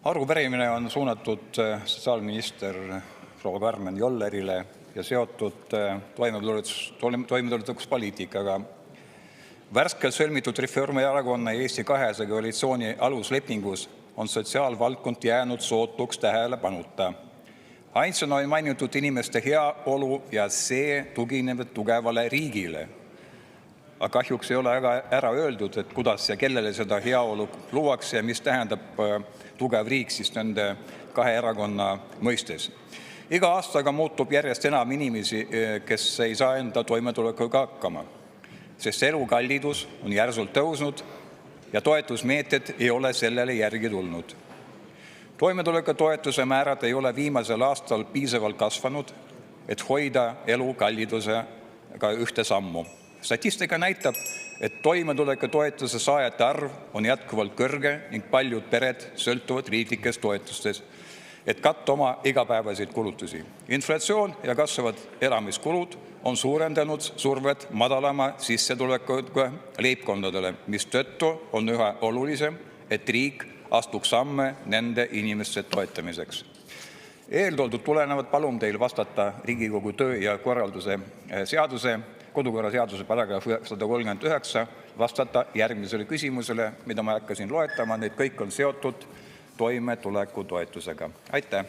Arupärimine on suunatud sotsiaalminister proua Karmen Jollerile ja seotud toimetulekupoliitikaga. Värskelt sõlmitud Reformierakonna ja Eesti 200 koalitsiooni aluslepingus on sotsiaalvaldkond jäänud sootuks tähelepanuta. Ainsana on mainitud inimeste heaolu ja see tugineb tugevale riigile. Aga kahjuks ei ole ära öeldud, et kuidas ja kellele seda heaolu luuakse ja mis tähendab tugev riik siis nende kahe erakonna mõistes. Iga aastaga muutub järjest enam inimesi, kes ei saa enda toimetulekuga hakkama, sest elukallidus on järsult tõusnud ja toetusmeetmed ei ole sellele järgi tulnud. Toimetulekutoetuse määrad ei ole viimasel aastal piisavalt kasvanud, et hoida elukallidusega ühte sammu. Statistika näitab, et toimetulekutoetuse saajate arv on jätkuvalt kõrge ning paljud pered sõltuvad riiklikest toetustest, et katta oma igapäevaseid kulutusi. Inflatsioon ja kasvavad elamiskulud on suurendanud survet madalama sissetulekuga leibkondadele, mistõttu on üha olulisem, et riik astuks samme nende inimeste toetamiseks. Eeltoodud tulenevalt palun teil vastata Riigikogu töö- ja kodukorra seaduse paragrahv 139, vastata järgmisele küsimusele, mida ma hakkasin loetama, need kõik on seotud toimetulekutoetusega. Aitäh!